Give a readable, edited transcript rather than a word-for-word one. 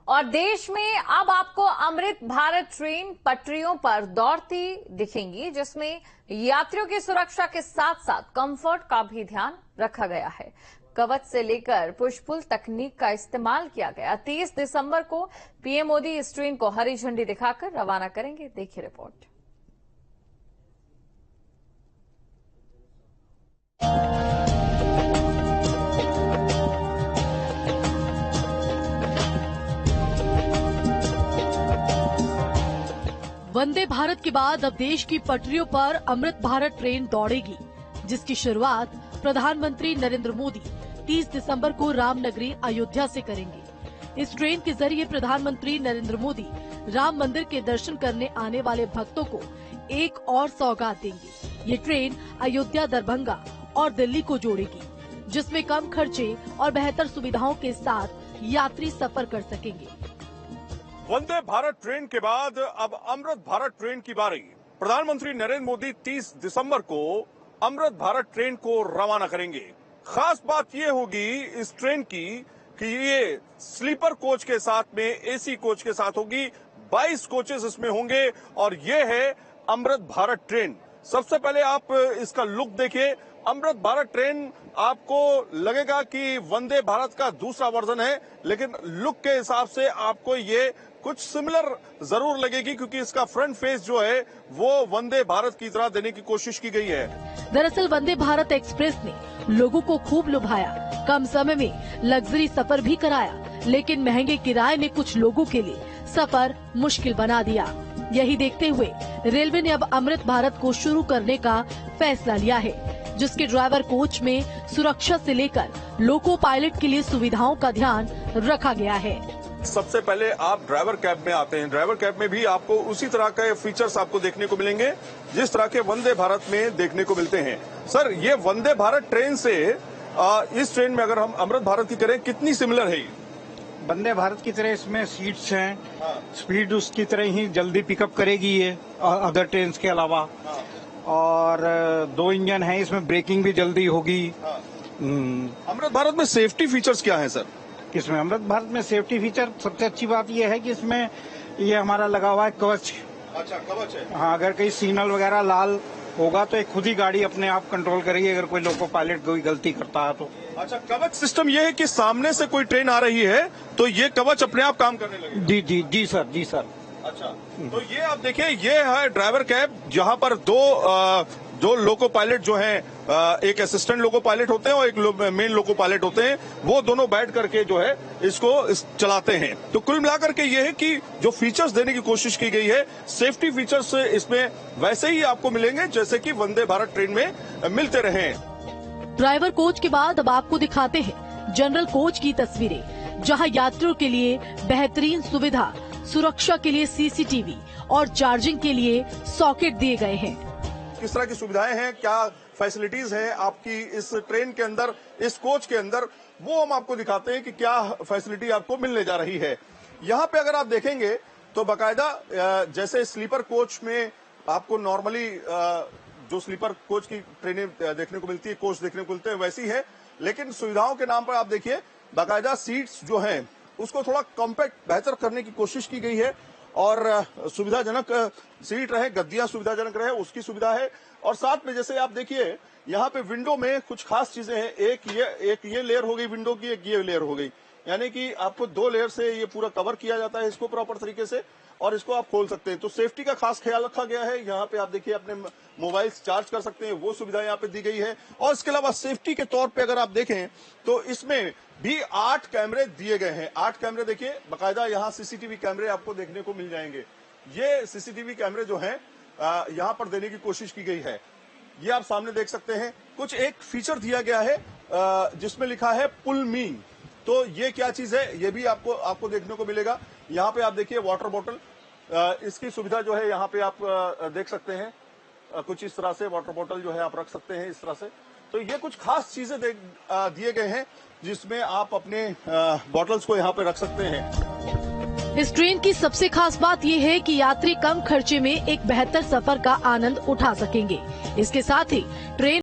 और देश में अब आपको अमृत भारत ट्रेन पटरियों पर दौड़ती दिखेंगी, जिसमें यात्रियों की सुरक्षा के साथ साथ कंफर्ट का भी ध्यान रखा गया है। कवच से लेकर पुश पुल तकनीक का इस्तेमाल किया गया। 30 दिसंबर को पीएम मोदी इस ट्रेन को हरी झंडी दिखाकर रवाना करेंगे। देखिए रिपोर्ट। वंदे भारत के बाद अब देश की पटरियों पर अमृत भारत ट्रेन दौड़ेगी, जिसकी शुरुआत प्रधानमंत्री नरेंद्र मोदी 30 दिसंबर को रामनगरी अयोध्या से करेंगे। इस ट्रेन के जरिए प्रधानमंत्री नरेंद्र मोदी राम मंदिर के दर्शन करने आने वाले भक्तों को एक और सौगात देंगे। ये ट्रेन अयोध्या, दरभंगा और दिल्ली को जोड़ेगी, जिसमें कम खर्चे और बेहतर सुविधाओं के साथ यात्री सफर कर सकेंगे। वंदे भारत ट्रेन के बाद अब अमृत भारत ट्रेन की बारी। प्रधानमंत्री नरेंद्र मोदी 30 दिसंबर को अमृत भारत ट्रेन को रवाना करेंगे। खास बात यह होगी इस ट्रेन की कि ये स्लीपर कोच के साथ में एसी कोच के साथ होगी। 22 कोचेस इसमें होंगे और ये है अमृत भारत ट्रेन। सबसे पहले आप इसका लुक देखिए। अमृत भारत ट्रेन आपको लगेगा कि वंदे भारत का दूसरा वर्जन है, लेकिन लुक के हिसाब से आपको ये कुछ सिमिलर जरूर लगेगी, क्योंकि इसका फ्रंट फेस जो है वो वंदे भारत की तरह देने की कोशिश की गई है। दरअसल वंदे भारत एक्सप्रेस ने लोगों को खूब लुभाया, कम समय में लग्जरी सफर भी कराया, लेकिन महंगे किराए ने कुछ लोगों के लिए सफर मुश्किल बना दिया। यही देखते हुए रेलवे ने अब अमृत भारत को शुरू करने का फैसला लिया है, जिसके ड्राइवर कोच में सुरक्षा से लेकर लोको पायलट के लिए सुविधाओं का ध्यान रखा गया है। सबसे पहले आप ड्राइवर कैब में आते हैं। ड्राइवर कैब में भी आपको उसी तरह के फीचर्स आपको देखने को मिलेंगे जिस तरह के वंदे भारत में देखने को मिलते हैं। सर, ये वंदे भारत ट्रेन से इस ट्रेन में अगर हम अमृत भारत की करें, कितनी सिमिलर है? वंदे भारत की तरह इसमें सीट्स हैं, स्पीड उसकी तरह ही जल्दी पिकअप करेगी ये अदर ट्रेन के अलावा, और 2 इंजन है इसमें, ब्रेकिंग भी जल्दी होगी। अमृत भारत में सेफ्टी फीचर्स क्या है सर? इसमें अमृत भारत में सेफ्टी फीचर सबसे अच्छी बात यह है कि इसमें ये हमारा लगा हुआ है कवच। अच्छा, कवच है। हाँ, अगर कहीं सिग्नल वगैरह लाल होगा तो खुद ही गाड़ी अपने आप कंट्रोल करेगी अगर कोई लोको पायलट कोई गलती करता है तो। अच्छा, कवच सिस्टम ये है कि सामने से कोई ट्रेन आ रही है तो ये कवच अपने आप काम करने लगेगा। जी सर। अच्छा, तो ये आप देखिए, ये है ड्राइवर कैब, जहां पर दो लोको पायलट जो हैं, एक असिस्टेंट लोको पायलट होते हैं और एक मेन लोको पायलट होते हैं, वो दोनों बैठ करके जो है इसको चलाते हैं। तो कुल मिलाकर के ये है कि जो फीचर्स देने की कोशिश की गई है, सेफ्टी फीचर्स इसमें वैसे ही आपको मिलेंगे जैसे कि वंदे भारत ट्रेन में मिलते रहे। ड्राइवर कोच के बाद अब आपको दिखाते हैं जनरल कोच की तस्वीरें, जहां यात्रियों के लिए बेहतरीन सुविधा, सुरक्षा के लिए सीसीटीवी और चार्जिंग के लिए सॉकेट दिए गए हैं। किस तरह की सुविधाएं हैं, क्या फैसिलिटीज हैं आपकी इस ट्रेन के अंदर, इस कोच के अंदर, वो हम आपको दिखाते हैं कि क्या फैसिलिटी आपको मिलने जा रही है। यहाँ पे अगर आप देखेंगे तो बाकायदा जैसे स्लीपर कोच में आपको नॉर्मली जो स्लीपर कोच की ट्रेनें देखने को मिलती है, कोच देखने को मिलते हैं, वैसी है, लेकिन सुविधाओं के नाम पर आप देखिए बाकायदा सीट्स जो हैं उसको थोड़ा कॉम्पैक्ट बेहतर करने की कोशिश की गई है और सुविधाजनक सीट रहे, गद्दियां सुविधाजनक रहे, उसकी सुविधा है। और साथ में जैसे आप देखिए यहाँ पे विंडो में कुछ खास चीजें हैं। एक ये लेयर हो गई विंडो की, एक ये लेयर हो गई, यानी कि आपको 2 लेयर से ये पूरा कवर किया जाता है इसको प्रॉपर तरीके से, और इसको आप खोल सकते हैं। तो सेफ्टी का खास ख्याल रखा गया है। यहाँ पे आप देखिए अपने मोबाइल चार्ज कर सकते हैं, वो सुविधा यहाँ पे दी गई है। और इसके अलावा सेफ्टी के तौर पे अगर आप देखें तो इसमें भी 8 कैमरे दिए गए हैं। 8 कैमरे देखिए, बाकायदा यहाँ सीसीटीवी कैमरे आपको देखने को मिल जाएंगे। ये सीसीटीवी कैमरे जो हैं यहाँ पर देने की कोशिश की गई है। ये आप सामने देख सकते हैं। कुछ एक फीचर दिया गया है जिसमें लिखा है पुल मी। तो ये क्या चीज है, ये भी आपको देखने को मिलेगा। यहाँ पे आप देखिए वाटर बॉटल, इसकी सुविधा जो है यहाँ पे आप देख सकते हैं। कुछ इस तरह से वाटर बॉटल जो है आप रख सकते हैं इस तरह से। तो ये कुछ खास चीजें दिए गए हैं जिसमें आप अपने बॉटल्स को यहाँ पे रख सकते हैं। इस ट्रेन की सबसे खास बात ये है कि यात्री कम खर्चे में एक बेहतर सफर का आनंद उठा सकेंगे। इसके साथ ही ट्रेन